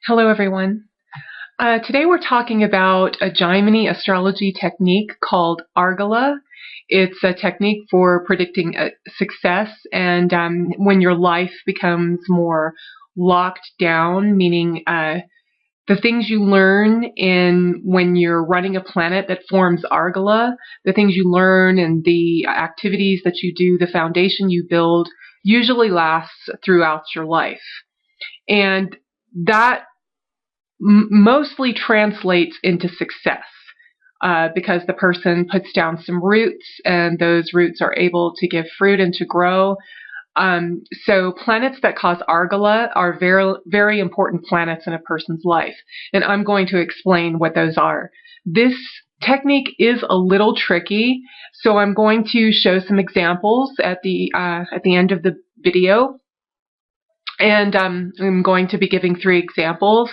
Hello, everyone. Today we're talking about a Jaimini astrology technique called Argala. It's a technique for predicting success and when your life becomes more locked down, meaning the things you learn when you're running a planet that forms Argala, the things you learn and the activities that you do, the foundation you build, usually lasts throughout your life. And that mostly translates into success because the person puts down some roots and those roots are able to give fruit and to grow. So planets that cause Argala are very, very important planets in a person's life. And I'm going to explain what those are. This technique is a little tricky, so I'm going to show some examples at the end of the video. And I'm going to be giving 3 examples.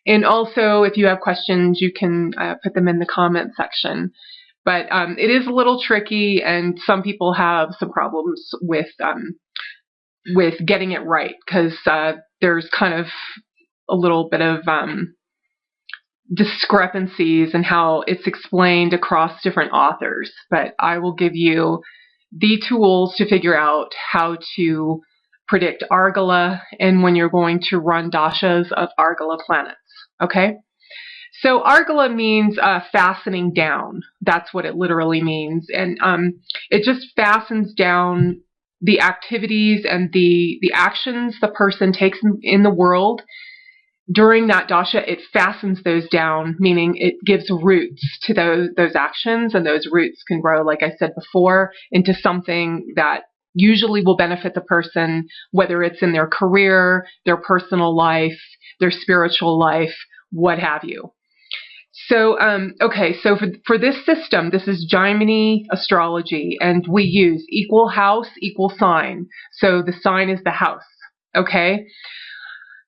And also, if you have questions, you can put them in the comment section. But it is a little tricky, and some people have some problems with getting it right because there's kind of a little bit of discrepancies in how it's explained across different authors. But I will give you the tools to figure out how to predict Argala and when you're going to run dashas of Argala planets. Okay, so Argala means fastening down. That's what it literally means, and it just fastens down the activities and the actions the person takes in the world during that dasha. It fastens those down, meaning it gives roots to those actions, and those roots can grow, like I said before, into something that usually will benefit the person, whether it's in their career, their personal life, their spiritual life, what have you. So, okay, so for this system, this is Jaimini Astrology, and we use equal house, equal sign. So the sign is the house, okay?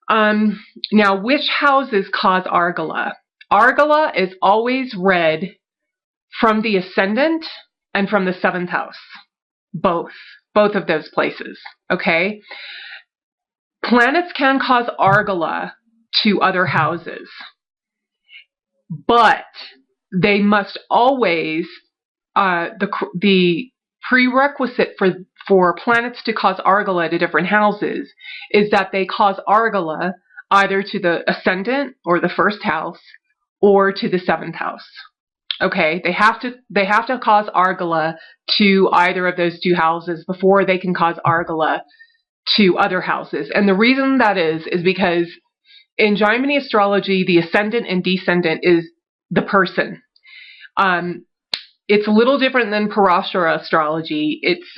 Now, which houses cause Argala? Argala is always read from the Ascendant and from the 7th house, both of those places, okay? Planets can cause Argala to other houses, but they must always, the prerequisite for planets to cause Argala to different houses is that they cause Argala either to the Ascendant or the 1st house or to the 7th house. Okay, they have to cause Argala to either of those 2 houses before they can cause Argala to other houses. And the reason that is because in Jaimini astrology, the ascendant and descendant is the person. It's a little different than Parashara astrology. It's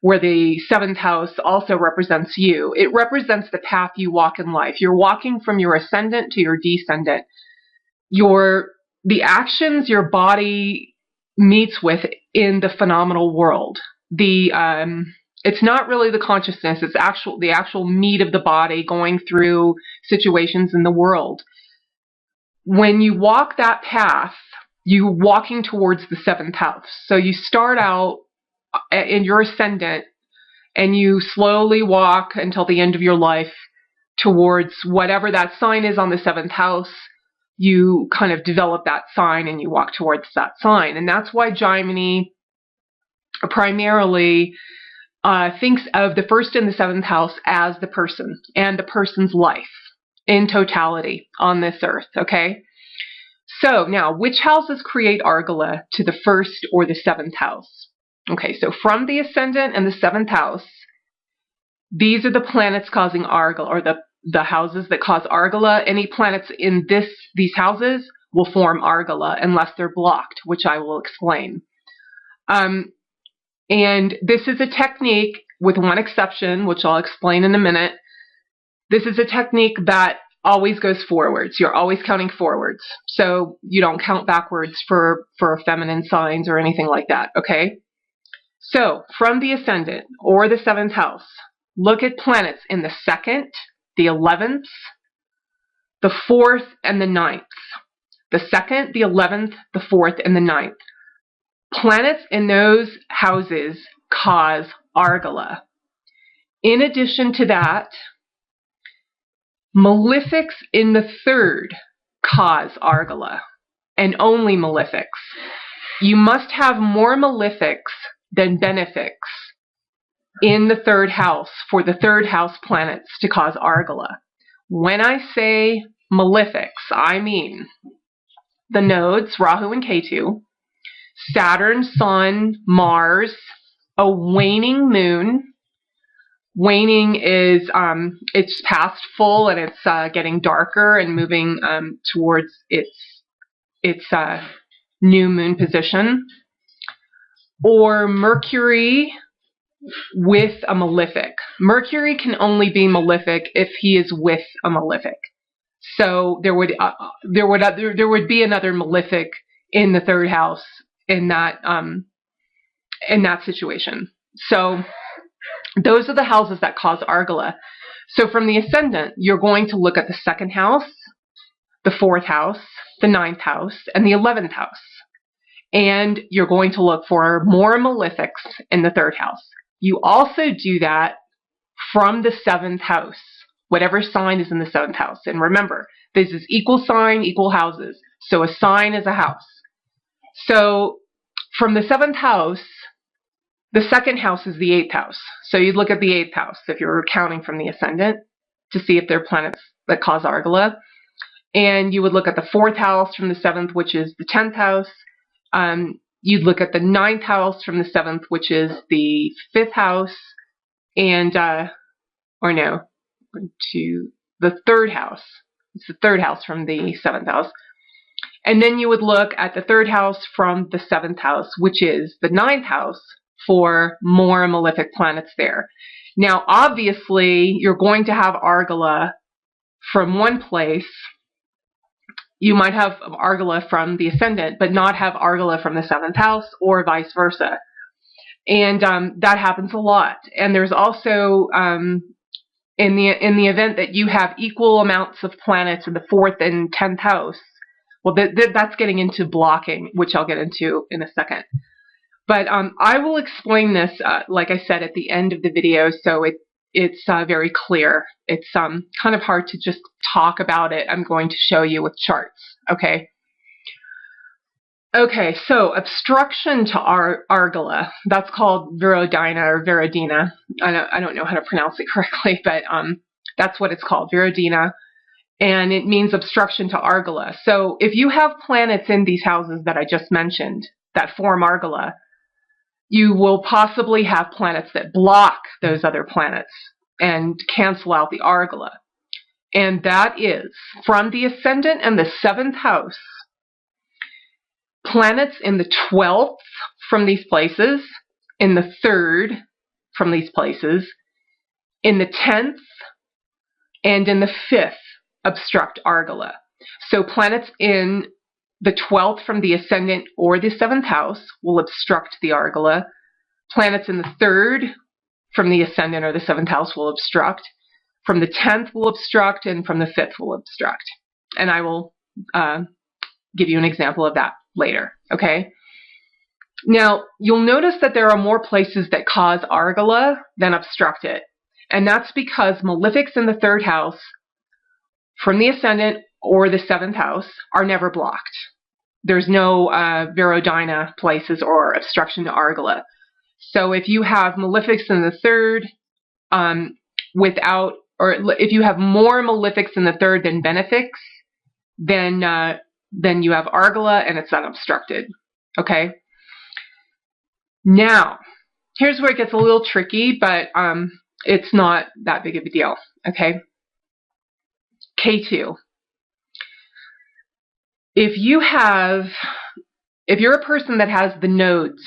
where the 7th house also represents you. It represents the path you walk in life. You're walking from your ascendant to your descendant. The actions your body meets with in the phenomenal world. It's not really the consciousness, it's the actual meat of the body going through situations in the world. When you walk that path, you're walking towards the 7th house. So you start out in your ascendant and you slowly walk until the end of your life towards whatever that sign is on the 7th house. You kind of develop that sign and you walk towards that sign. And that's why Jaimini primarily thinks of the 1st and the 7th house as the person and the person's life in totality on this earth, okay? So now, which houses create Argala to the 1st or the 7th house? Okay, so from the Ascendant and the 7th house, these are the planets causing Argala, or the houses that cause Argala. Any planets in these houses will form Argala unless they're blocked, which I will explain. And this is a technique, with one exception, which I'll explain in a minute. This is a technique that always goes forwards. You're always counting forwards. So you don't count backwards for feminine signs or anything like that, okay? So from the Ascendant or the 7th house, look at planets in the 2nd, the 11th, the 4th, and the 9th. The 2nd, the 11th, the 4th, and the 9th. Planets in those houses cause Argala. In addition to that, Malefics in the third cause Argala, and only malefics. You must have more malefics than benefics in the third house for the third house planets to cause Argala. When I say malefics, I mean the nodes, Rahu and Ketu, Saturn, Sun, Mars, a waning moon. Waning is it's past full and it's getting darker and moving towards its new moon position. Or Mercury with a malefic. Mercury can only be malefic if he is with a malefic. So there would be another malefic in the third house in that situation. So those are the houses that cause Argala. So from the ascendant, you're going to look at the second house, the fourth house, the ninth house, and the 11th house. And you're going to look for more malefics in the third house. You also do that from the seventh house, whatever sign is in the seventh house. And remember, this is equal sign, equal houses. So a sign is a house. So from the seventh house, the second house is the eighth house. So you'd look at the eighth house if you're counting from the ascendant to see if there are planets that cause Argala. And you would look at the fourth house from the seventh, which is the 10th house. You'd look at the ninth house from the seventh, which is the 5th house, and the third house. It's the third house from the 7th house. And then you would look at the third house from the 7th house, which is the 9th house, for more malefic planets there. Now, obviously, you're going to have Argala from one place. You might have Argala from the ascendant, but not have Argala from the 7th house, or vice versa. And that happens a lot. And there's also, in the event that you have equal amounts of planets in the 4th and 10th house, well, that's getting into blocking, which I'll get into in a second. But I will explain this, like I said, at the end of the video, so it's very clear. It's kind of hard to just talk about it. I'm going to show you with charts, okay? Okay, so obstruction to Argala, that's called Virodina or Virodina. I don't know how to pronounce it correctly, but that's what it's called, Virodina. And it means obstruction to Argala. So if you have planets in these houses that I just mentioned that form Argala, you will possibly have planets that block those other planets and cancel out the Argala. And that is from the ascendant and the 7th house, planets in the 12th from these places, in the 3rd from these places, in the 10th, and in the 5th obstruct Argala. So planets in the 12th from the ascendant or the 7th house will obstruct the Argala. Planets in the 3rd from the ascendant or the 7th house will obstruct. From the 10th will obstruct, and from the 5th will obstruct. And I will give you an example of that later, okay? Now, you'll notice that there are more places that cause Argala than obstruct it. And that's because malefics in the 3rd house from the ascendant or the 7th house are never blocked. There's no Virodina places or obstruction to Argala. So if you have malefics in the 3rd if you have more malefics in the 3rd than benefics, then you have Argala and it's unobstructed. Okay? Now, here's where it gets a little tricky, but it's not that big of a deal. Okay? Ketu. If you're a person that has the nodes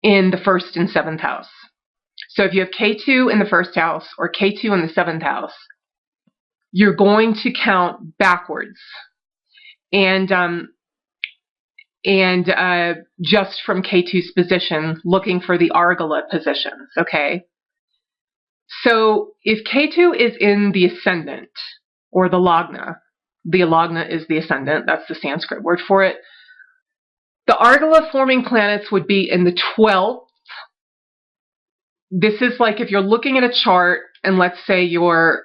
in the 1st and 7th house, so if you have Ketu in the 1st house or Ketu in the 7th house, you're going to count backwards and just from Ketu's position, looking for the Argala positions, okay? So if Ketu is in the ascendant or the Lagna is the ascendant, that's the Sanskrit word for it, the Argala forming planets would be in the 12th. This is like if you're looking at a chart and let's say you're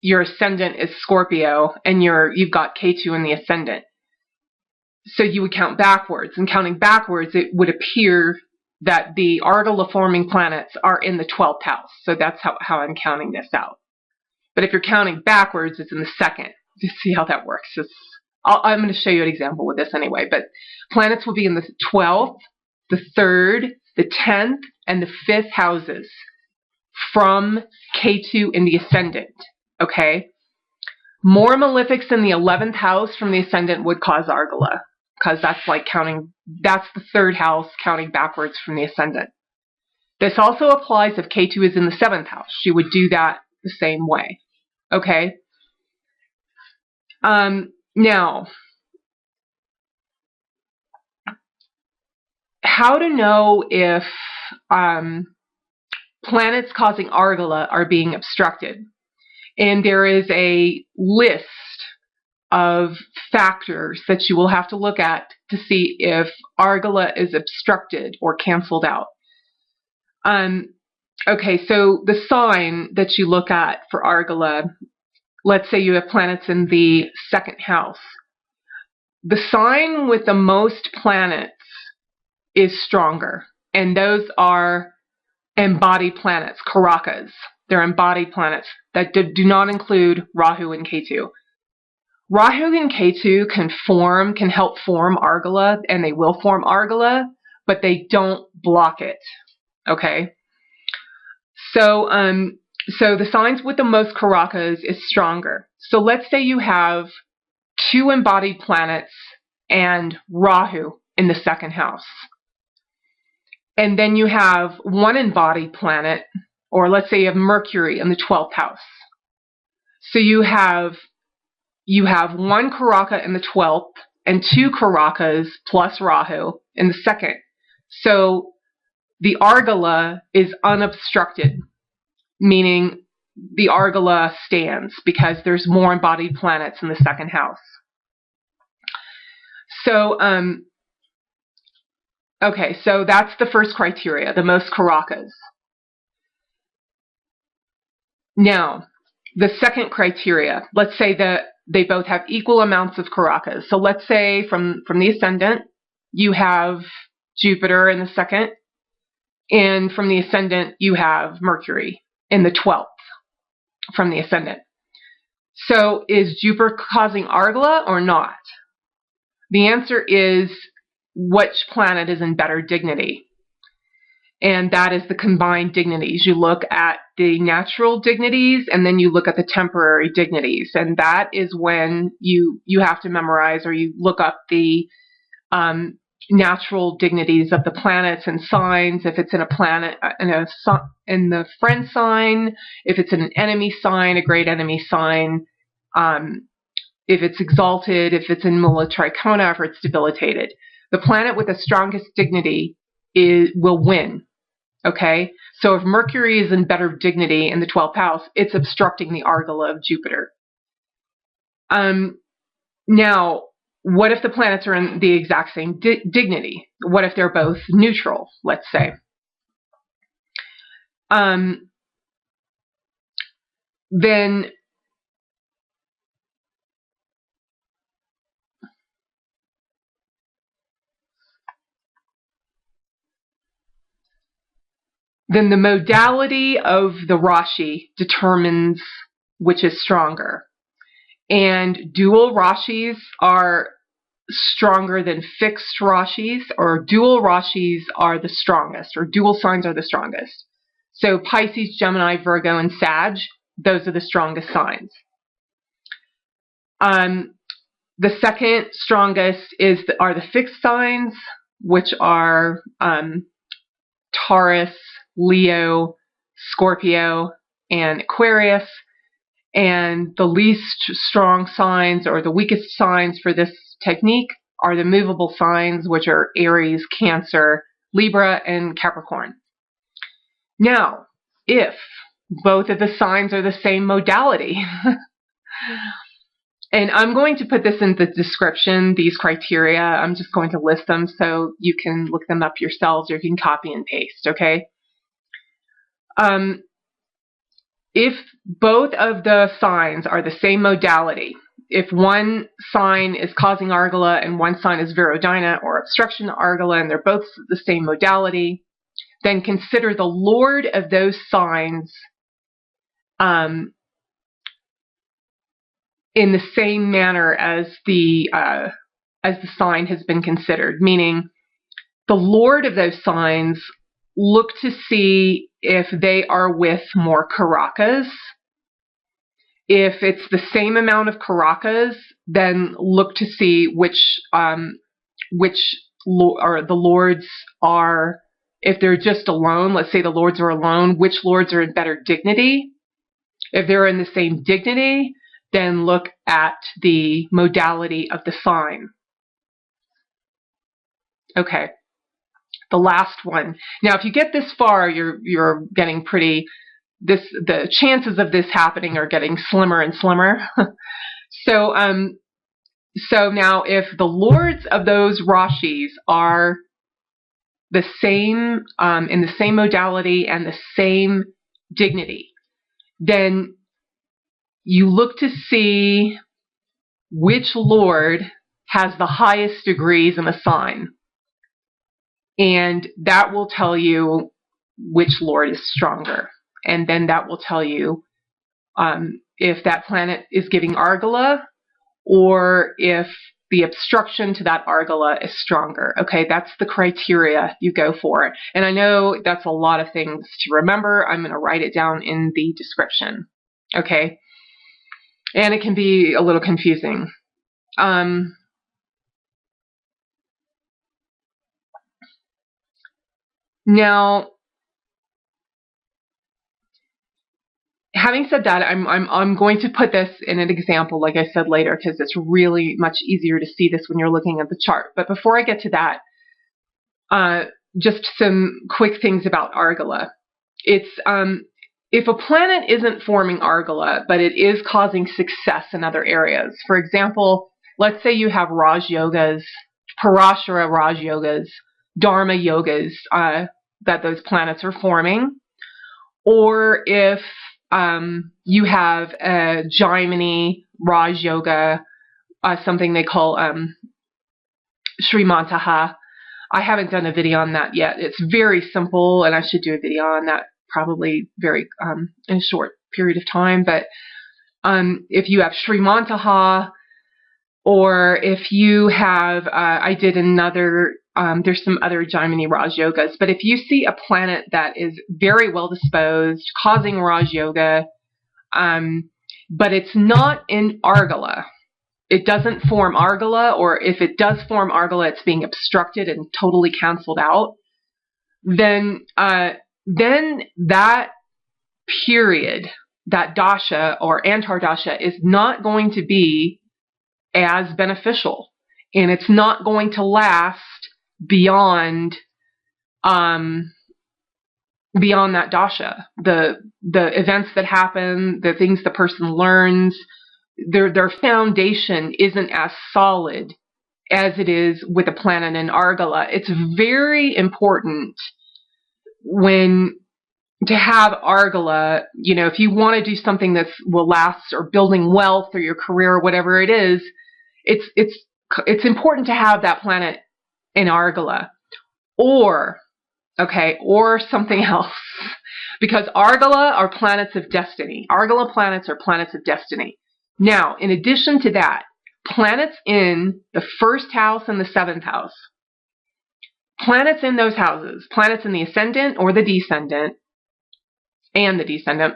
your ascendant is Scorpio and you've got Ketu in the ascendant. So you would count backwards, and counting backwards, it would appear that the Argala forming planets are in the 12th house. So that's how I'm counting this out. But if you're counting backwards, it's in the second. Just see how that works. I'm going to show you an example with this anyway. But planets will be in the 12th, the 3rd, the 10th, and the 5th houses from Ketu in the ascendant. Okay? More malefics in the 11th house from the ascendant would cause Argala, because that's like that's the 3rd house counting backwards from the ascendant. This also applies if Ketu is in the 7th house. She would do that the same way. Okay? Now, how to know if planets causing Argala are being obstructed. And there is a list of factors that you will have to look at to see if Argala is obstructed or canceled out. Okay, so the sign that you look at for Argala, let's say you have planets in the 2nd house. The sign with the most planets is stronger, and those are embodied planets, karakas. They're embodied planets that do not include Rahu and Ketu. Rahu and Ketu can help form Argala, and they will form Argala, but they don't block it. Okay? So the signs with the most karakas is stronger. So let's say you have 2 embodied planets and Rahu in the 2nd house. And then you have 1 embodied planet, or let's say you have Mercury in the 12th house. So you have 1 karaka in the 12th and 2 karakas plus Rahu in the 2nd. So the Argala is unobstructed, meaning the Argala stands because there's more embodied planets in the 2nd house. So, okay, so that's the first criteria, the most karakas. Now, the second criteria, let's say that they both have equal amounts of karakas. So let's say from the ascendant, you have Jupiter in the 2nd, and from the ascendant, you have Mercury in the 12th from the ascendant. So is Jupiter causing Argala or not? The answer is which planet is in better dignity. And that is the combined dignities. You look at the natural dignities and then you look at the temporary dignities. And that is when you have to memorize, or you look up the natural dignities of the planets and signs. If it's in a planet in the friend sign, if it's in an enemy sign, a great enemy sign, if it's exalted, if it's in Mula Tricona, if it's debilitated. The planet with the strongest dignity will win. Okay, so if Mercury is in better dignity in the 12th house, it's obstructing the Argala of Jupiter. Now, what if the planets are in the exact same dignity? What if they're both neutral, let's say? Then the modality of the Rashi determines which is stronger. And dual Rashis are stronger than fixed Rashis, or dual Rashis are the strongest, or dual signs are the strongest. So Pisces, Gemini, Virgo, and Sag, those are the strongest signs. The second strongest are the fixed signs, which are Taurus, Leo, Scorpio, and Aquarius. And the least strong signs, or the weakest signs for this technique, are the movable signs, which are Aries, Cancer, Libra, and Capricorn. Now, if both of the signs are the same modality, and I'm going to put this in the description, these criteria, I'm just going to list them so you can look them up yourselves, or you can copy and paste, okay? if both of the signs are the same modality, if one sign is causing Argala and one sign is Virodhina or obstruction of Argala, and they're both the same modality, then consider the Lord of those signs in the same manner as the sign has been considered, meaning the Lord of those signs, look to see if they are with more karakas. If it's the same amount of karakas, then look to see which the lords are. If they're just alone, let's say the lords are alone, which lords are in better dignity? If they're in the same dignity, then look at the modality of the sign. Okay, the last one. Now, if you get this far, you're getting pretty. The chances of this happening are getting slimmer and slimmer. So now, if the lords of those rashis are the same in the same modality and the same dignity, then you look to see which lord has the highest degrees in the sign, and that will tell you which lord is stronger, and then that will tell you if that planet is giving Argala or if the obstruction to that Argala is stronger. Okay, that's the criteria you go for. And I know that's a lot of things to remember. I'm going to write it down in the description. Okay, and it can be a little confusing. Now, having said that, I'm going to put this in an example, like I said, later, because it's really much easier to see this when you're looking at the chart. But before I get to that, just some quick things about Argala. It's if a planet isn't forming Argala, but it is causing success in other areas. For example, let's say you have Raj Yogas, Parashara Raj Yogas, Dharma Yogas that those planets are forming, or if you have a Jaimini Raj Yoga, something they call Srimantaha. I haven't done a video on that yet. It's very simple, and I should do a video on that probably very in a short period of time. But if you have Srimantaha, or if you have, I did another, there's some other Jaimini Raj Yogas, but if you see a planet that is very well disposed, causing Raj Yoga, but it's not in Argala, it doesn't form Argala, or if it does form Argala, it's being obstructed and totally canceled out, then that period, that dasha or antardasha, is not going to be as beneficial, and it's not going to last beyond that dasha. The events that happen, the things the person learns, their foundation isn't as solid as it is with a planet in Argala. It's very important to have Argala, you know, if you want to do something that will last, or building wealth or your career or whatever it is, it's important to have that planet in Argala, or something else, because Argala are planets of destiny. Argala planets are planets of destiny. Now, in addition to that, planets in the first house and the seventh house, planets in those houses, planets in the ascendant or the descendant, and the descendant,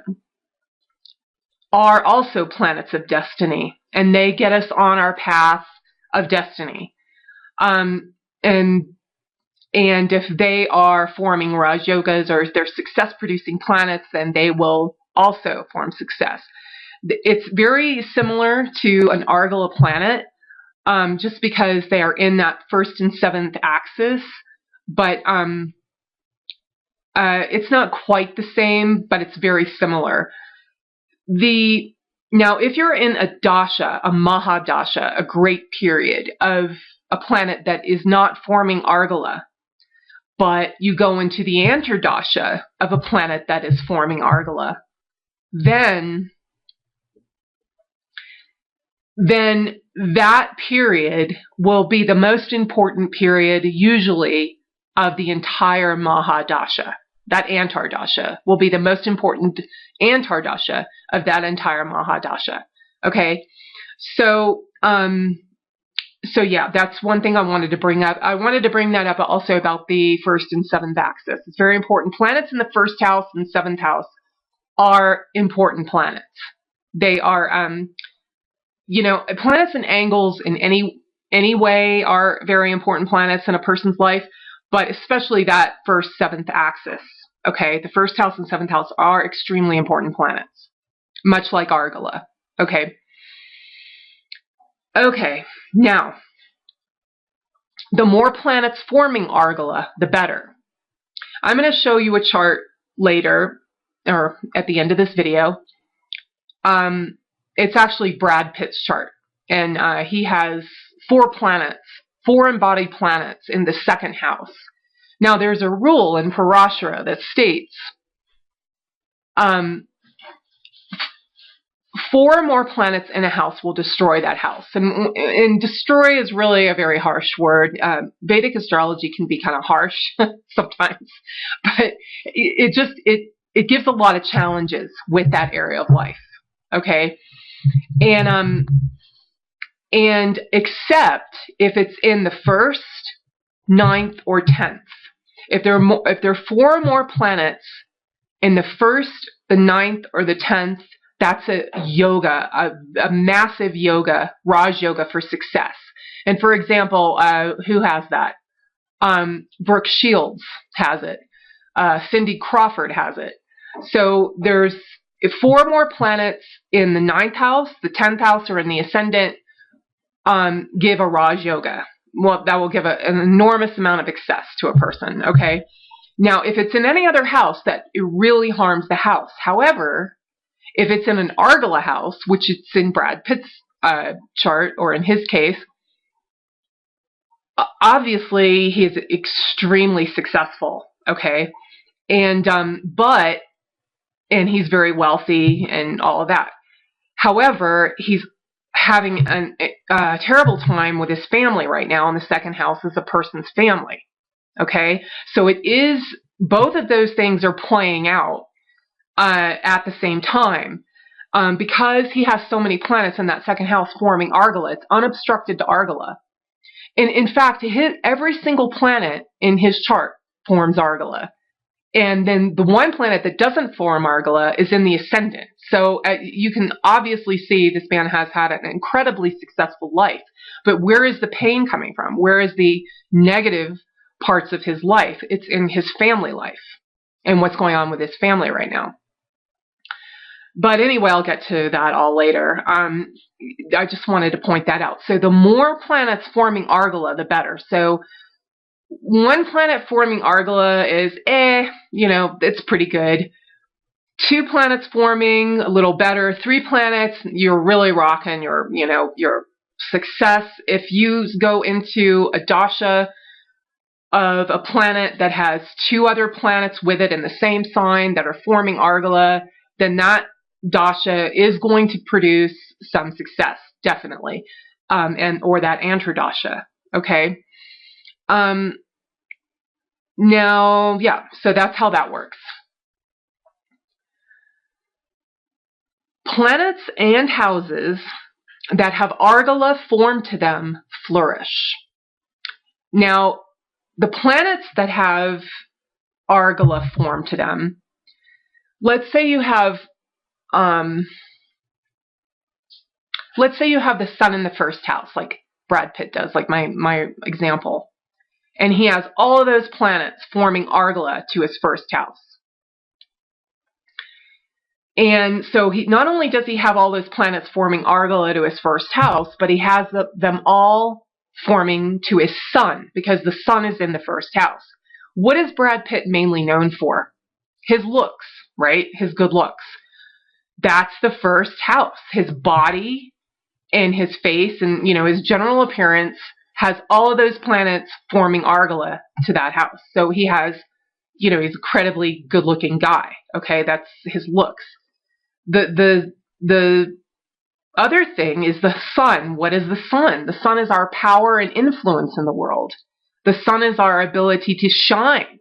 are also planets of destiny, and they get us on our path of destiny. And if they are forming Raj Yogas, or if they're success-producing planets, then they will also form success. It's very similar to an Argala planet, just because they are in that first and seventh axis, but it's not quite the same, but it's very similar. Now, if you're in a dasha, a mahadasha, a great period of a planet that is not forming Argala, but you go into the antardasha of a planet that is forming Argala, then that period will be the most important period usually of the entire Mahadasha. That Antardasha will be the most important Antardasha of that entire Mahadasha. Okay, so yeah, that's one thing I wanted to bring up. I wanted to bring that up also about the 1st and 7th axis. It's very important. Planets in the 1st house and 7th house are important planets. They are, planets and angles in any way are very important planets in a person's life, but especially that 1st, 7th axis. Okay, the 1st house and 7th house are extremely important planets, much like Argala. Okay. Okay, now, the more planets forming Argala, the better. I'm going to show you a chart later, or at the end of this video. It's actually Brad Pitt's chart, and he has 4 planets, 4 embodied planets in the 2nd house. Now, there's a rule in Parashara that states 4 more planets in a house will destroy that house. And destroy is really a very harsh word. Vedic astrology can be kind of harsh sometimes, but it gives a lot of challenges with that area of life. Okay, and except if it's in the 1st, 9th, or 10th. If there are 4 more planets in the 1st, the 9th, or the 10th, that's a yoga, a massive yoga, Raj yoga for success. And for example, who has that? Brooke Shields has it. Cindy Crawford has it. So there's 4 more planets in the 9th house, the 10th house, or in the Ascendant, give a Raj yoga. Well, that will give an enormous amount of success to a person, okay? Now, if it's in any other house, it really harms the house. However, if it's in an Argala house, which it's in Brad Pitt's chart, or in his case, obviously he is extremely successful, okay? And he's very wealthy and all of that. However, he's having a terrible time with his family right now, and the 2nd house is a person's family, okay? So both of those things are playing out at the same time. Because he has so many planets in that 2nd house forming Argala, it's unobstructed to Argala. And in fact, every single planet in his chart forms Argala. And then the one planet that doesn't form Argala is in the Ascendant. So you can obviously see this man has had an incredibly successful life. But where is the pain coming from? Where is the negative parts of his life? It's in his family life and what's going on with his family right now. But anyway, I'll get to that all later. I just wanted to point that out. So the more planets forming Argala, the better. So 1 planet forming Argala is, it's pretty good. 2 planets forming, a little better. 3 planets, you're really rocking your success. If you go into a dasha of a planet that has 2 other planets with it in the same sign that are forming Argala, then that dasha is going to produce some success, definitely, or that antardasha. Okay. Now, yeah, so that's how that works. Planets and houses that have Argala formed to them flourish. Now, the planets that have Argala formed to them, let's say you have the sun in the 1st house, like Brad Pitt does, like my example. And he has all of those planets forming Argala to his 1st house. And so not only does he have all those planets forming Argala to his 1st house, but he has them all forming to his sun, because the sun is in the 1st house. What is Brad Pitt mainly known for? His looks, right? His good looks. That's the 1st house. His body and his face and, his general appearance has all of those planets forming Argala to that house. So he has, he's a incredibly good-looking guy. Okay, that's his looks. the other thing is the sun. What is the sun? The sun is our power and influence in the world. The sun is our ability to shine.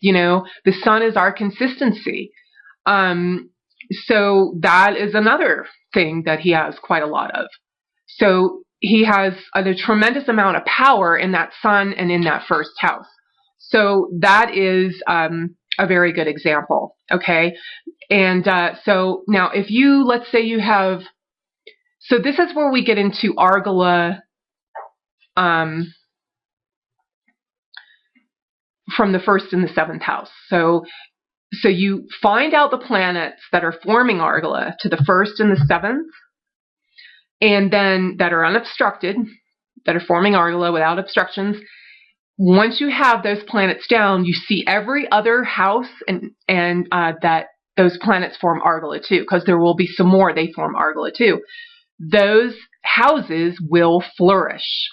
The sun is our consistency. So that is another thing that he has quite a lot of. So he has a tremendous amount of power in that sun and in that first house. So that is a very good example. Okay. And so now if you, let's say you have, so this is where we get into Argala from the first and the seventh house. So you find out the planets that are forming Argala to the first and the seventh, and then that are unobstructed, that are forming Argala without obstructions. Once you have those planets down, you see every other house and that those planets form Argala too, because there will be some more they form Argala too. Those houses will flourish,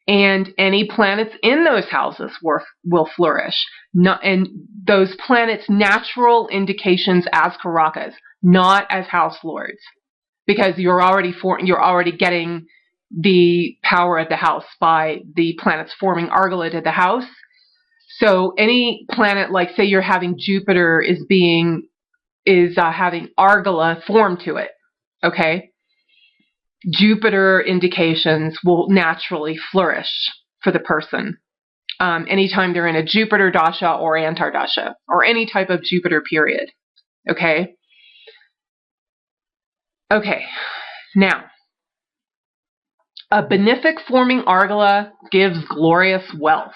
and any planets in those houses will flourish. And those planets' natural indications as karakas, not as house lords, because you're already getting the power of the house by the planets forming Argala to the house. So any planet, like say you're having Jupiter is having Argala formed to it, okay? Jupiter indications will naturally flourish for the person anytime they're in a Jupiter dasha or antardasha or any type of Jupiter period. Okay. Okay. Now, a benefic forming Argala gives glorious wealth.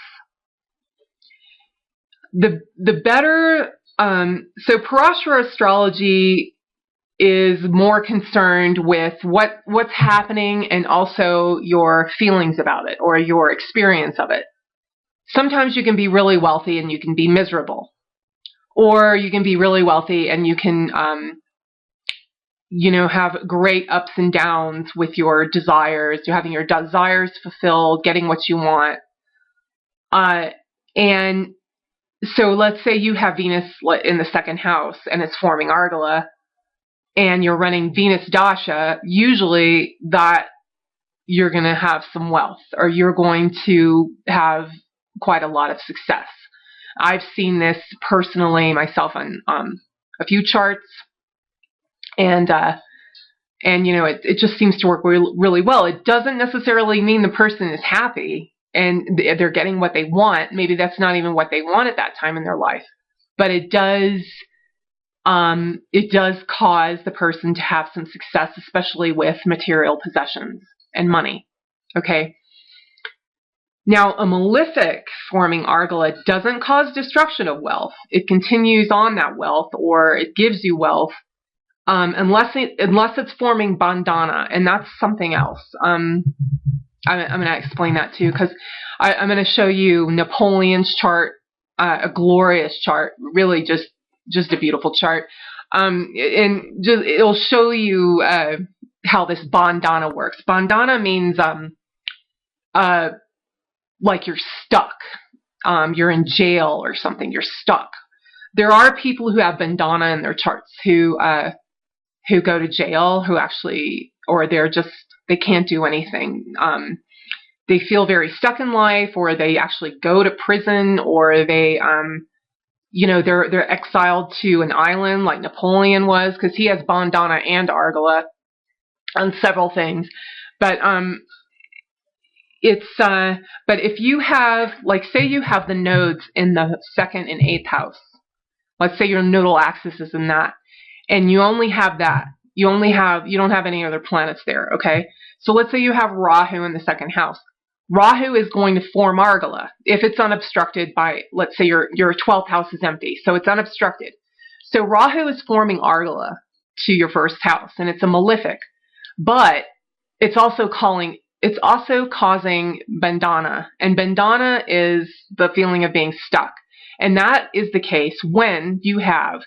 The better. So Parashara astrology is more concerned with what's happening and also your feelings about it or your experience of it. Sometimes you can be really wealthy and you can be miserable, or you can be really wealthy and you can have great ups and downs with your desires. You're having your desires fulfilled, getting what you want. And so let's say you have Venus in the second house and it's forming Argala, and you're running Venus Dasha, usually that you're going to have some wealth, or you're going to have quite a lot of success. I've seen this personally myself on a few charts, and it just seems to work really well. It doesn't necessarily mean the person is happy and they're getting what they want. Maybe that's not even what they want at that time in their life, but it does cause the person to have some success, especially with material possessions and money. Okay. Now, a malefic forming Argala doesn't cause destruction of wealth. It continues on that wealth, or it gives you wealth, unless it's forming bandhana, and that's something else. I'm going to explain that too, because I'm going to show you Napoleon's chart, a glorious chart, really just a beautiful chart, and it'll show you how this bandhana works. Bandhana means like you're stuck, you're in jail or something. You're stuck. There are people who have bandhana in their charts who go to jail, who actually, or they can't do anything. They feel very stuck in life, or they actually go to prison, or they they're exiled to an island like Napoleon was, because he has bandhana and Argala on several things. But but if you have, like, say you have the nodes in the second and eighth house, let's say your nodal axis is in that, and you only have that, you don't have any other planets there, okay? So let's say you have Rahu in the second house. Rahu is going to form Argala if it's unobstructed by, let's say your 12th house is empty, so it's unobstructed. So Rahu is forming Argala to your first house, and it's a malefic, but it's also causing bandhana, and bandhana is the feeling of being stuck. And that is the case when you have an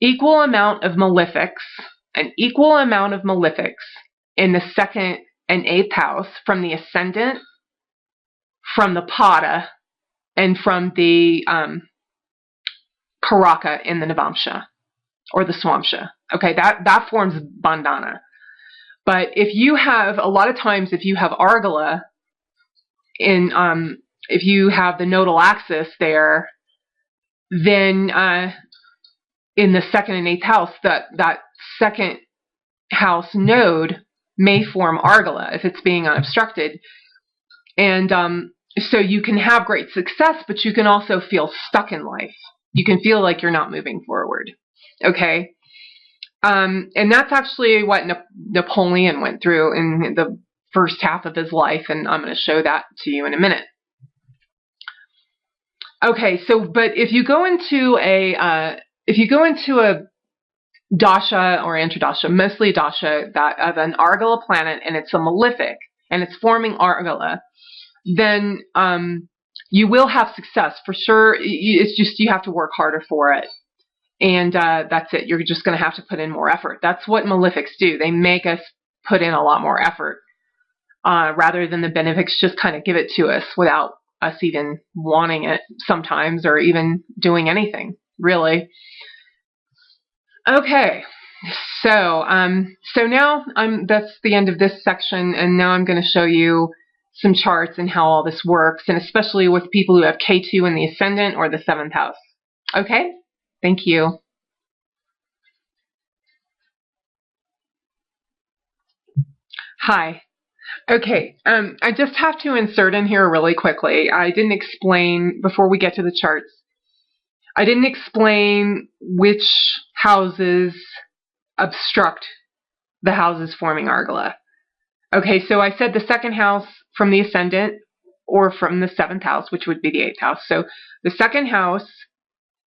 equal amount of malefics in the second and eighth house, from the Ascendant, from the Pada, and from the Karaka in the Navamsha. or the swamsha. Okay, that forms bandhana. But if you have, a lot of times, if you have Argala in, if you have the nodal axis there, then in the second and eighth house, that second house node may form Argala if it's being unobstructed. And so you can have great success, but you can also feel stuck in life. You can feel like you're not moving forward. Okay? And that's actually what Napoleon went through in the first half of his life, and I'm going to show that to you in a minute. Okay, so but if you go into a dasha or antradasha, mostly a dasha that of an Argala planet, and it's a malefic and it's forming Argala, then you will have success for sure. It's just you have to work harder for it. And that's it. You're just going to have to put in more effort. That's what malefics do. They make us put in a lot more effort rather than the benefics just kind of give it to us without us even wanting it sometimes or even doing anything, really. Okay, so now that's the end of this section, and now I'm going to show you some charts and how all this works, and especially with people who have Ketu in the Ascendant or the 7th house. Okay? Thank you. Hi. Okay, I just have to insert in here really quickly. I didn't explain, before we get to the charts, I didn't explain which houses obstruct the houses forming Argala. Okay, so I said the 2nd house from the Ascendant or from the 7th house, which would be the 8th house. So the 2nd house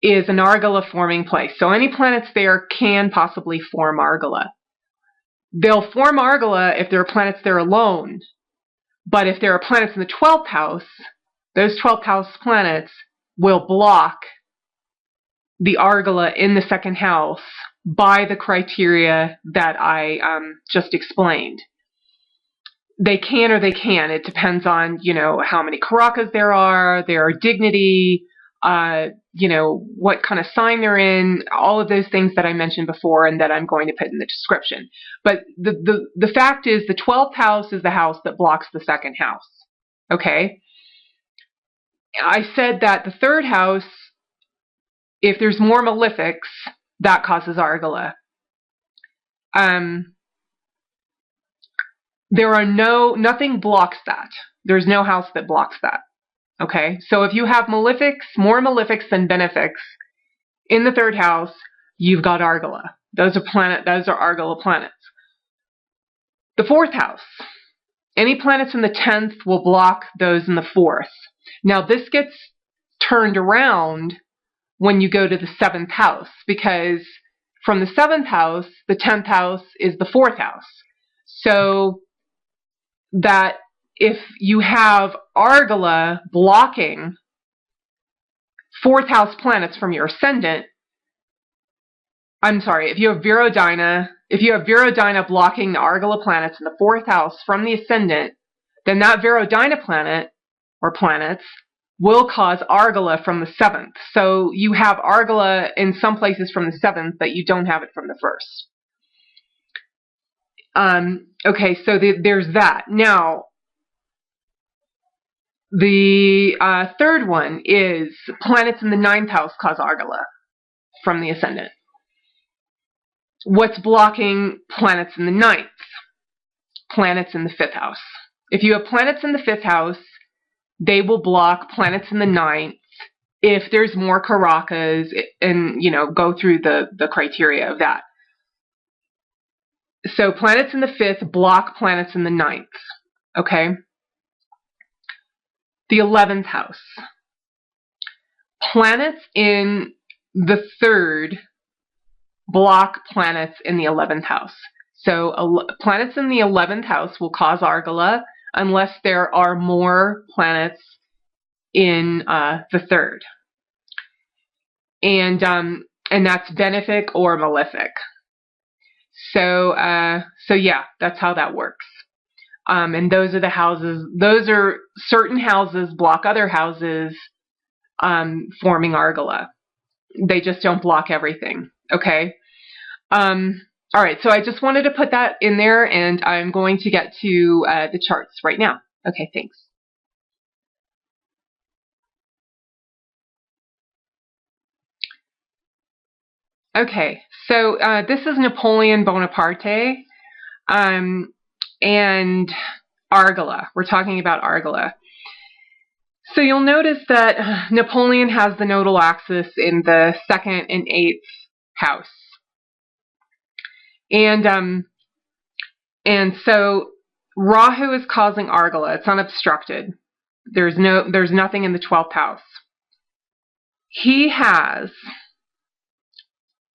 is an Argala forming place. So any planets there can possibly form Argala. They'll form Argala if there are planets there alone. But if there are planets in the 12th house, those 12th house planets will block the Argala in the 2nd house by the criteria that I just explained. They can or they can. It depends on, how many karakas there are, their dignity, what kind of sign they're in, all of those things that I mentioned before and that I'm going to put in the description. But the fact is the 12th house is the house that blocks the 2nd house. Okay? I said that the 3rd house, if there's more malefics, that causes Argala. Nothing blocks that. There's no house that blocks that. Okay, so if you have malefics, more malefics than benefics in the 3rd house, you've got Argala. Those are Argala planets. The 4th house, any planets in the 10th will block those in the 4th. Now this gets turned around when you go to the 7th house, because from the 7th house, the 10th house is the 4th house. So that if you have Argala blocking 4th house planets from your Ascendant, if you have Virodina blocking the Argala planets in the 4th house from the Ascendant, then that Virodina planet or planets will cause Argala from the 7th. So you have Argala in some places from the 7th, but you don't have it from the 1st. Okay, so there's that. Now, the 3rd one is planets in the 9th house cause Argala from the Ascendant. What's blocking planets in the 9th? Planets in the 5th house. If you have planets in the 5th house, they will block planets in the 9th if there's more karakas and, go through the criteria of that. So planets in the 5th block planets in the 9th. Okay? The 11th house. Planets in the 3rd block planets in the 11th house. So planets in the 11th house will cause Argala unless there are more planets in the 3rd. And that's benefic or malefic. So yeah, that's how that works. And those are the houses, certain houses block other houses forming Argala. They just don't block everything, okay? All right, so I just wanted to put that in there, and I'm going to get to the charts right now. Okay, thanks. Okay, so this is Napoleon Bonaparte and Argala. We're talking about Argala. So you'll notice that Napoleon has the nodal axis in the 2nd and 8th house. And so Rahu is causing Argala. It's unobstructed. There's nothing in the 12th house. He has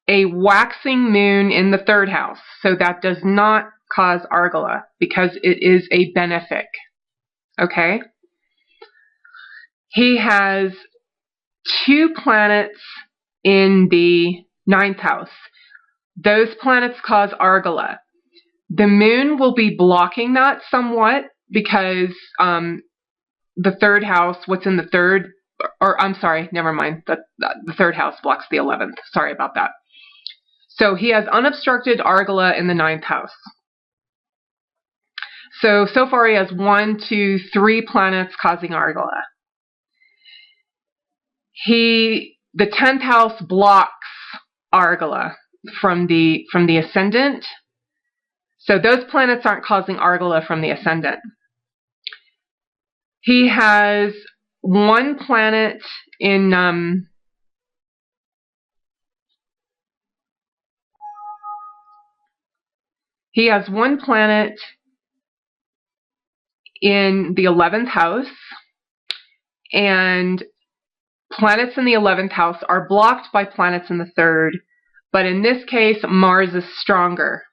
a waxing moon in the 3rd house, so that does not cause Argala because it is a benefic. Okay? He has 2 planets in the 9th house. Those planets cause Argala. The moon will be blocking that somewhat because the 3rd house, what's in the 3rd, or I'm sorry, never mind, the 3rd house blocks the 11th. Sorry about that. So he has unobstructed Argala in the 9th house. So far he has 1, 2, 3 planets causing Argala. The 10th house blocks Argala from the Ascendant. So those planets aren't causing Argala from the Ascendant. He has 1 planet in he has 1 planet in the 11th house, and planets in the 11th house are blocked by planets in the 3rd, but in this case Mars is stronger.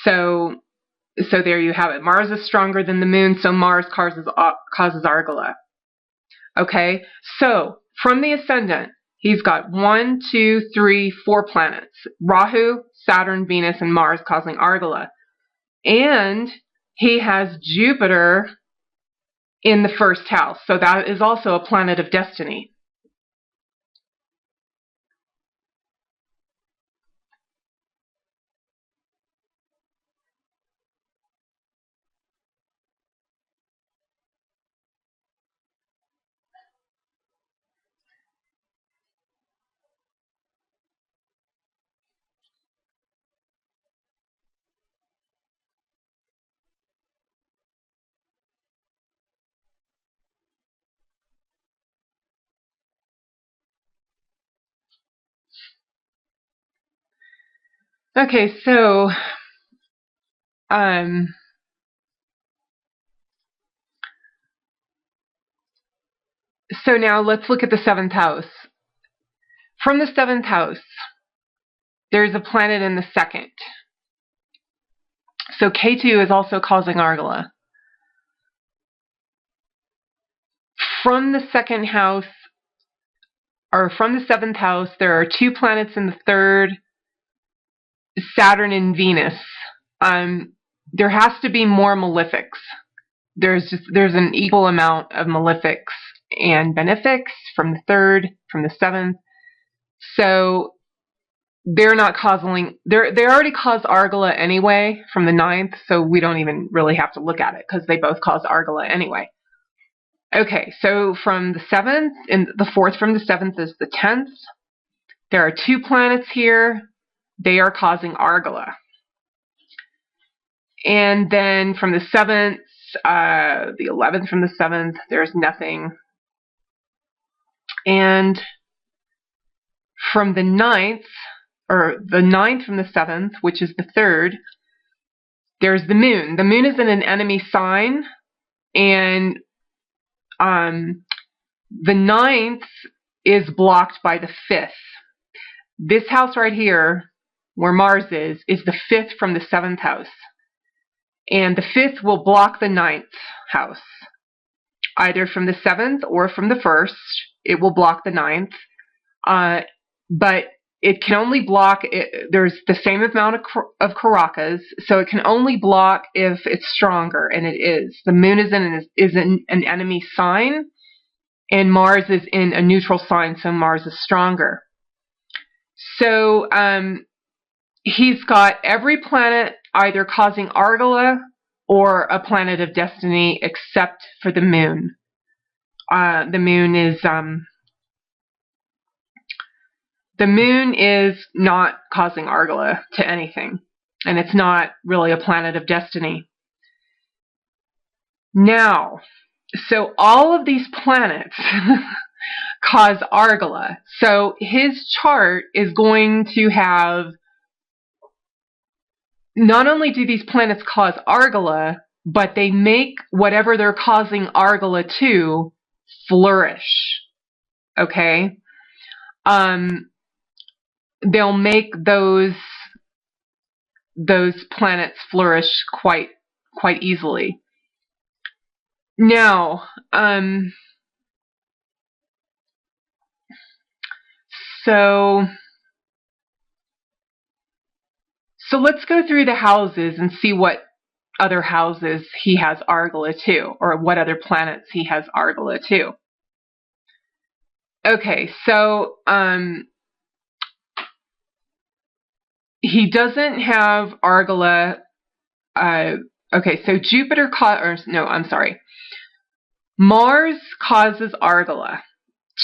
So there you have it. Mars is stronger than the moon, so Mars causes Argala. Okay, so from the Ascendant, he's got 1, 2, 3, 4 planets. Rahu, Saturn, Venus, and Mars causing Argala. And he has Jupiter in the 1st house, so that is also a planet of destiny. Okay, so now let's look at the 7th house. From the 7th house, there's a planet in the 2nd. So Ketu is also causing Argala. From the 2nd house, or from the 7th house, there are 2 planets in the 3rd, Saturn and Venus. There has to be more malefics. There's an equal amount of malefics and benefics from the 3rd, from the 7th. So they're not causing, they already cause Argala anyway from the 9th, so we don't even really have to look at it because they both cause Argala anyway. Okay, so from the 7th, and the 4th from the 7th is the 10th. There are 2 planets here. They are causing Argala. And then from the 7th, the 11th from the 7th, there's nothing. And from the 9th, or the 9th from the 7th, which is the 3rd, there's the moon. The moon is in an enemy sign, and the 9th is blocked by the 5th. This house right here, where Mars is the 5th from the 7th house. And the 5th will block the 9th house. Either from the 7th or from the 1st, it will block the 9th. But it can only block, there's the same amount of karakas, so it can only block if it's stronger, and it is. The moon is in an enemy sign, and Mars is in a neutral sign, so Mars is stronger. So he's got every planet either causing Argala or a planet of destiny, except for the moon. The moon is not causing Argala to anything, and it's not really a planet of destiny. Now, so all of these planets cause Argala. So his chart is going to have, not only do these planets cause Argala, but they make whatever they're causing Argala to flourish. Okay? They'll make those planets flourish quite easily. Now, so let's go through the houses and see what other houses he has Argala to, or what other planets he has Argala to. Okay, so he doesn't have Argala. Okay, so Mars causes Argala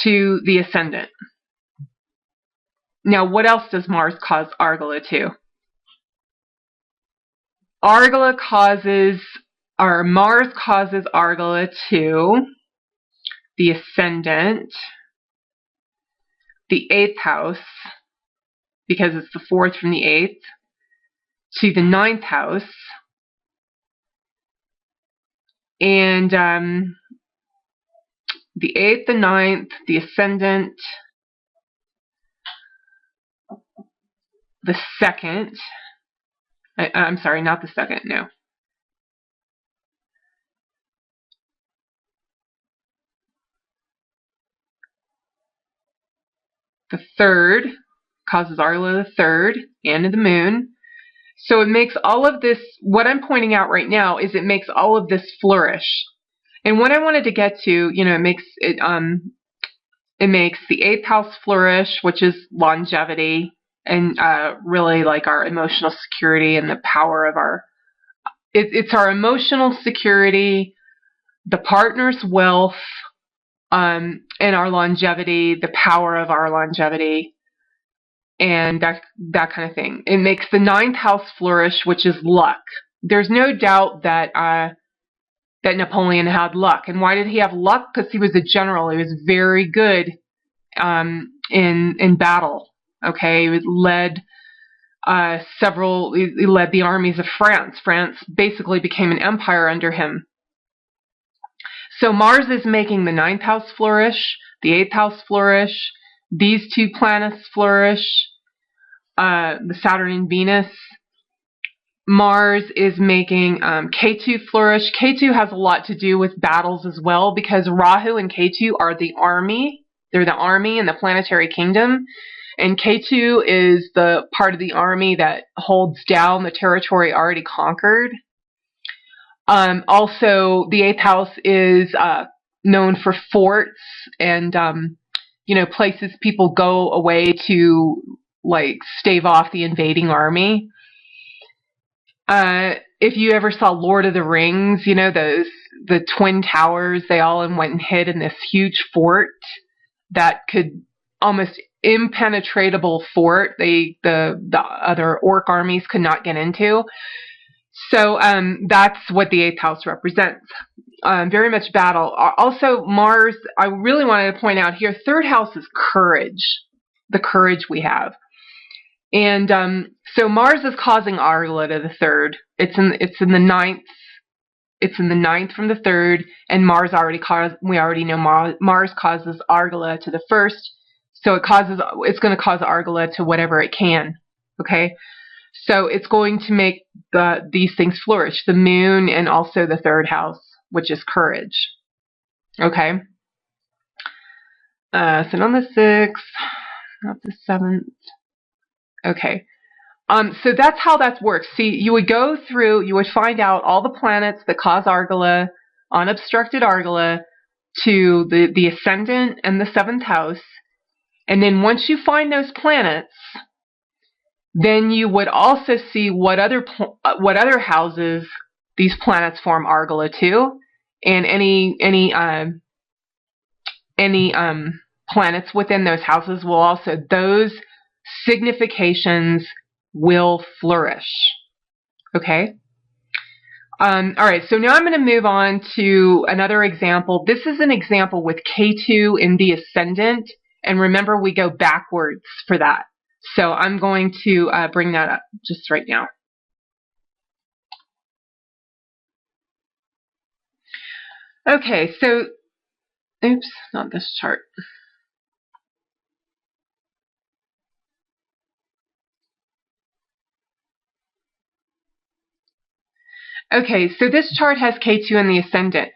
to the Ascendant. Now, what else does Mars cause Argala to? Mars causes Argala to the Ascendant, the 8th house, because it's the 4th from the 8th, to the 9th house, and the 8th, the 9th, the Ascendant, the 2nd, I'm sorry, not the 2nd, no. The 3rd causes Argala, the 3rd, and the moon. So it makes all of this, what I'm pointing out right now is it makes all of this flourish. And what I wanted to get to, it makes the 8th house flourish, which is longevity, and really like our emotional security and the power of it's our emotional security, the partner's wealth, and our longevity, the power of our longevity, and that kind of thing. It makes the 9th house flourish, which is luck. There's no doubt that that Napoleon had luck. And why did he have luck? Because he was a general. He was very good in battle. Okay, he led he led the armies of France. France basically became an empire under him. So Mars is making the 9th house flourish, the 8th house flourish, these two planets flourish, the Saturn and Venus. Mars is making Ketu flourish. Ketu has a lot to do with battles as well, because Rahu and Ketu are the army. They're the army in the planetary kingdom. And Ketu is the part of the army that holds down the territory already conquered. Also, the 8th house is known for forts and, places people go away to, like, stave off the invading army. If you ever saw Lord of the Rings, the Twin Towers, they all went and hid in this huge fort that could almost impenetrable fort the other orc armies could not get into. So that's what the 8th house represents. Very much battle. Also, Mars, I really wanted to point out here, 3rd house is courage, the courage we have. And so Mars is causing Argala to the 3rd. It's in the 9th. It's in the 9th from the 3rd, and we already know Mars causes Argala to the 1st. So it's going to cause Argala to whatever it can. Okay? So it's going to make these things flourish, the moon and also the 3rd house, which is courage. Okay? So not the 6th, not the 7th. Okay. So that's how that works. See, you would go through, you would find out all the planets that cause Argala, unobstructed Argala, to the Ascendant and the 7th house. And then once you find those planets, then you would also see what other houses these planets form Argala to, and any planets within those houses will also, those significations will flourish. Okay? All right, so now I'm going to move on to another example. This is an example with Ketu in the Ascendant, and remember we go backwards for that. So I'm going to bring that up just right now. Okay, so, oops, not this chart. Okay, so this chart has Ketu in the Ascendant.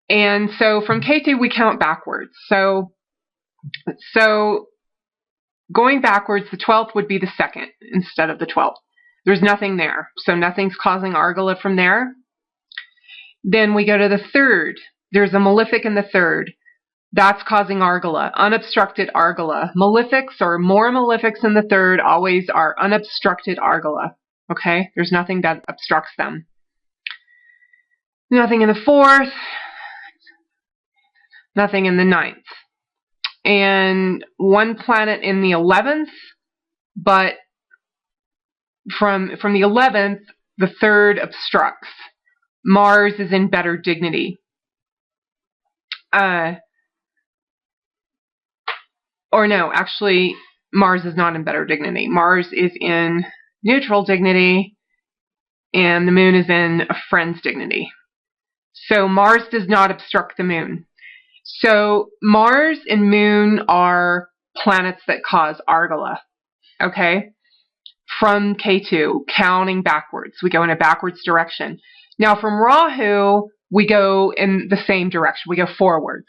And so from Ketu we count backwards. So going backwards, the 12th would be the 2nd instead of the 12th. There's nothing there, so nothing's causing Argala from there. Then we go to the 3rd. There's a malefic in the 3rd. That's causing Argala, unobstructed Argala. Malefics or more malefics in the 3rd always are unobstructed Argala. Okay? There's nothing that obstructs them. Nothing in the 4th. Nothing in the 9th. And one planet in the 11th, but from the 11th, the 3rd obstructs. Mars is in better dignity. Or no, actually, Mars is not in better dignity. Mars is in neutral dignity, and the moon is in a friend's dignity. So Mars does not obstruct the moon. So Mars and moon are planets that cause Argala, okay? From Ketu, counting backwards. We go in a backwards direction. Now from Rahu, we go in the same direction. We go forwards,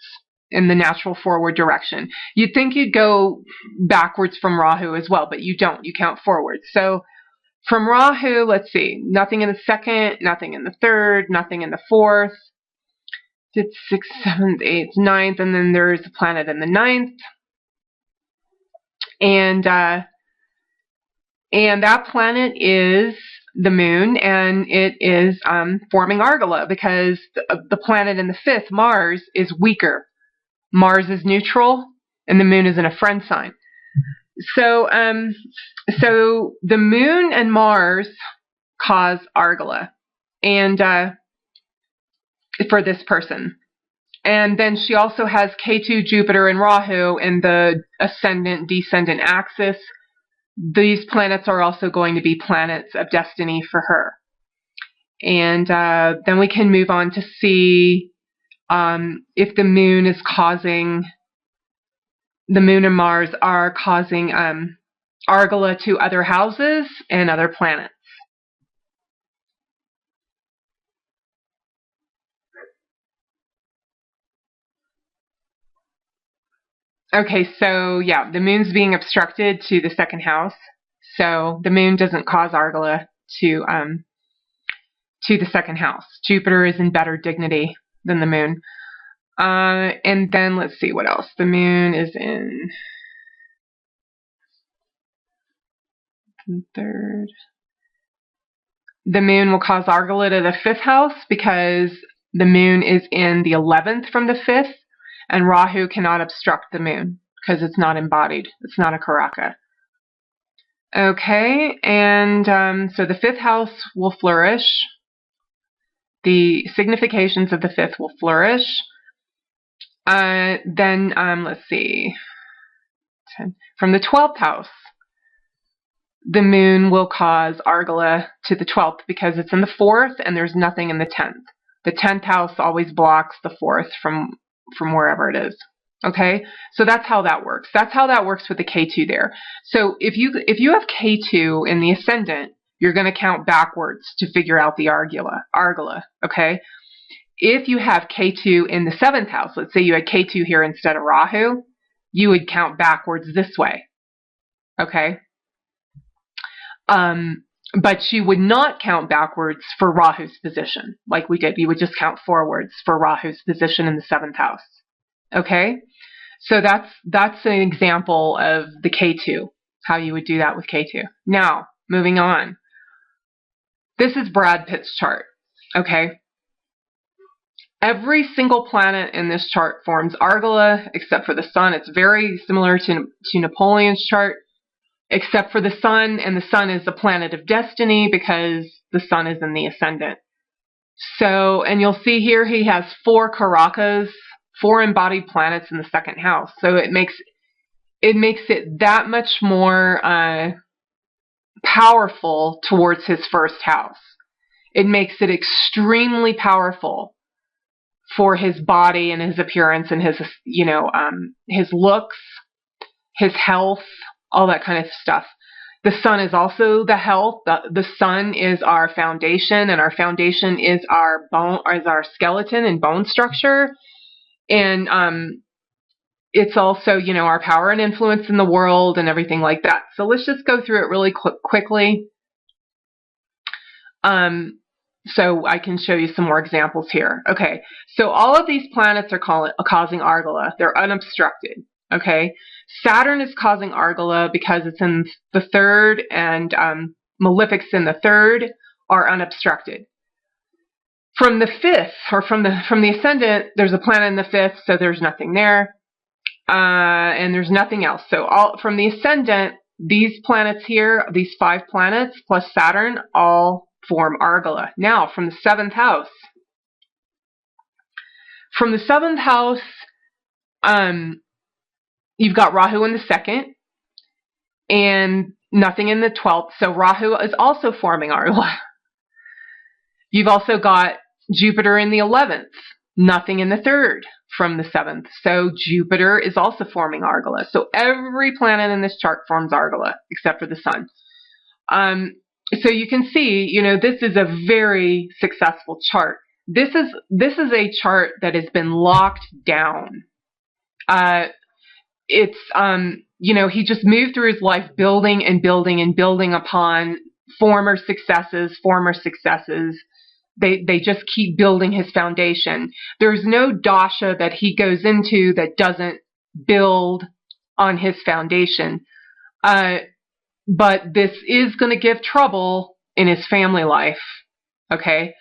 in the natural forward direction. You'd think you'd go backwards from Rahu as well, but you don't. You count forwards. So from Rahu, let's see, nothing in the 2nd, nothing in the 3rd, nothing in the 4th. It's 6th, 7th, 8th, 9th, and then there's a planet in the 9th. And that planet is the moon, and it is forming Argala because the planet in the 5th, Mars, is weaker. Mars is neutral, and the moon is in a friend sign. So, so the moon and Mars cause Argala, and for this person. And then she also has Ketu, Jupiter, and Rahu in the ascendant-descendant axis. These planets are also going to be planets of destiny for her. And then we can move on to see if the moon is causing, the moon and Mars are causing Argala to other houses and other planets. Okay, so yeah, the moon's being obstructed to the 2nd house. So the moon doesn't cause Argala to the 2nd house. Jupiter is in better dignity than the moon. And then let's see what else. The moon is in the 3rd. The moon will cause Argala to the 5th house because the moon is in the 11th from the 5th. And Rahu cannot obstruct the moon because it's not embodied. It's not a karaka. Okay, and so the 5th house will flourish. The significations of the 5th will flourish. Then, let's see. From the 12th house, the moon will cause Argala to the 12th because it's in the 4th and there's nothing in the 10th. The 10th house always blocks the 4th from wherever it is. Okay, so that's how that works. That's how that works with the Ketu there. So if you have Ketu in the ascendant, you're going to count backwards to figure out the Argala. Okay, if you have Ketu in the 7th house, let's say you had Ketu here instead of Rahu, you would count backwards this way. Okay, but you would not count backwards for Rahu's position like we did. You would just count forwards for Rahu's position in the 7th house. Okay, So that's an example of the Ketu, how you would do that with Ketu. Now, moving on. This is Brad Pitt's chart, okay? Every single planet in this chart forms Argala, except for the Sun. It's very similar to Napoleon's chart, except for the Sun, and the Sun is the planet of destiny because the Sun is in the Ascendant. So, and you'll see here he has 4 karakas, 4 embodied planets in the 2nd house. So it makes it that much more powerful towards his 1st house. It makes it extremely powerful for his body and his appearance and his, his looks, his health, all that kind of stuff. The Sun is also the health. The Sun is our foundation, and our foundation is our bone, is our skeleton and bone structure. And it's also, our power and influence in the world and everything like that. So let's just go through it really quickly. So I can show you some more examples here. Okay, so all of these planets are causing Argala. They're unobstructed. Okay, Saturn is causing Argala because it's in the 3rd, and malefics in the 3rd are unobstructed. From the 5th, or from the Ascendant, there's a planet in the 5th, so there's nothing there, and there's nothing else. So from the Ascendant, these planets here, these 5 planets plus Saturn, all form Argala. Now, from the 7th house. From the 7th house, you've got Rahu in the 2nd, and nothing in the 12th. So Rahu is also forming Argala. You've also got Jupiter in the 11th, nothing in the 3rd from the 7th. So Jupiter is also forming Argala. So every planet in this chart forms Argala, except for the Sun. So you can see, this is a very successful chart. This is a chart that has been locked down. It's, he just moved through his life building and building and building upon former successes. They just keep building his foundation. There's no dasha that he goes into that doesn't build on his foundation. But this is going to give trouble in his family life, okay?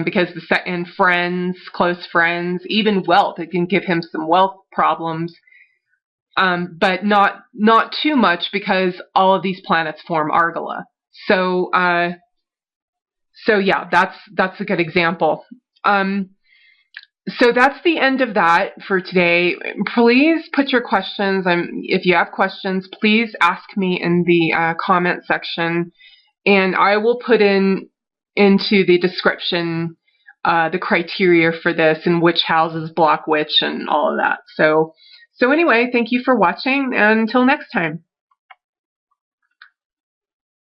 Because and friends, close friends, even wealth, it can give him some wealth problems. But not too much, because all of these planets form Argala. So yeah, that's a good example. So that's the end of that for today. Please put your questions. If you have questions, please ask me in the comment section, and I will put into the description the criteria for this and which houses block which and all of that. So anyway, thank you for watching, and until next time.